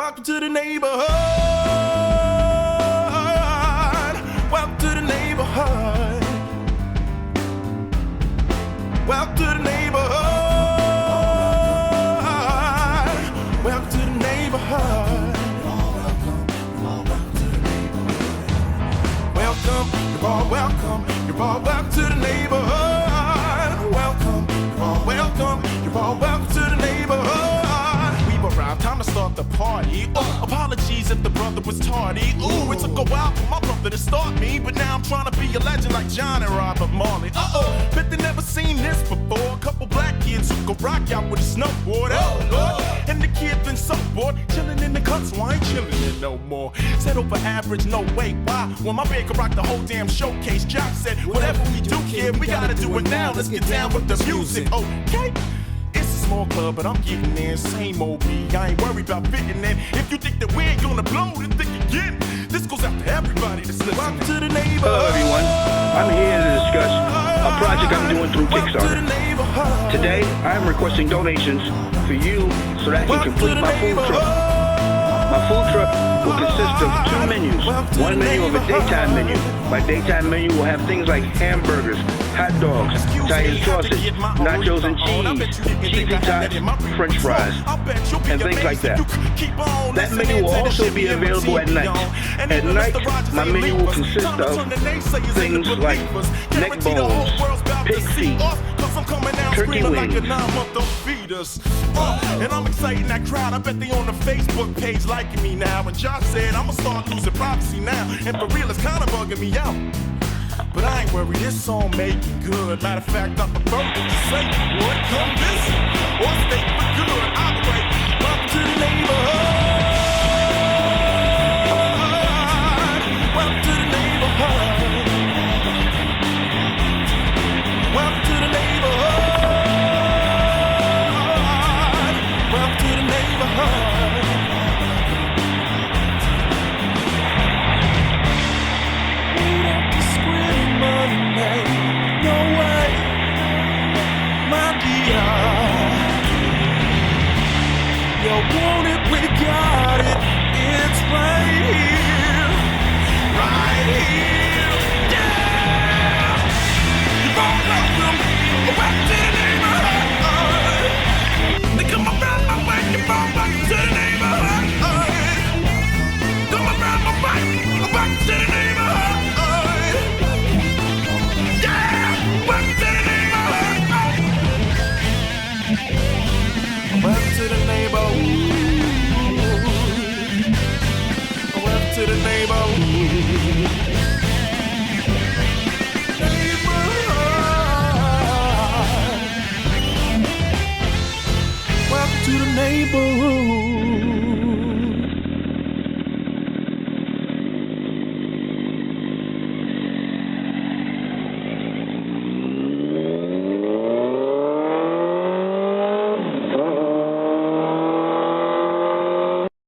Welcome to the neighborhood. Welcome to the neighborhood. Welcome to the neighborhood. Welcome to the neighborhood. Welcome, you're all welcome. You're all welcome to the neighborhood. Welcome, you're all welcome. You're all welcome to the neighborhood. Around, time to start the party. Apologies if the brother was tardy. It took a while for my brother to start me, but now I'm trying to be a legend like John and Robert Marley. Bet they never seen this before. A couple black kids who go rock out with a snowboard. Oh Lord, and the kid been so bored, chilling in the cut, so I ain't chilling it no more. Settle for average, no way. Why? When my band could rock the whole damn showcase. Jock said, whatever we do, kid, we gotta do it now. Let's get down with the music, okay? Small club, but I'm getting in. Same old me, I ain't worried about fitting in. If you think that we ain't gonna blow, then think again. This goes out to everybody that's listening. Welcome to the neighborhood. Hello everyone, I'm here to discuss a project I'm doing through Kickstarter. Today, I am requesting donations for you so that I can complete my food truck. My food truck will consist of 2 menus. One menu of a daytime menu. My daytime menu will have things like hamburgers, hot dogs, Italian sausage, nachos and cheese, cheesy tots, french fries, and things like that. That menu will also be available at night. At night, my menu will consist of things like neck bones, pig feet, turkey wings. And I'm exciting that crowd. I bet they on the Facebook page liking me now. And Josh said I'ma start losing privacy now. And for real, it's kinda bugging me out. But I ain't worried, this song making good. Matter of fact, I prefer to just say, what come this? Or stay for good. Either way, welcome to the neighborhood. Welcome to the neighborhood. Welcome to the neighborhood. Welcome to the neighborhood. You want it, we got it. It's right here, right here. Yeah. You're all welcome. Back to the neighborhood. They come around my way. You're all welcome to the neighborhood. Come around my way. Back to the neighborhood. Yeah. Back to the neighborhood. Back to the neighborhood. Welcome to the neighborhood. Welcome to the neighborhood.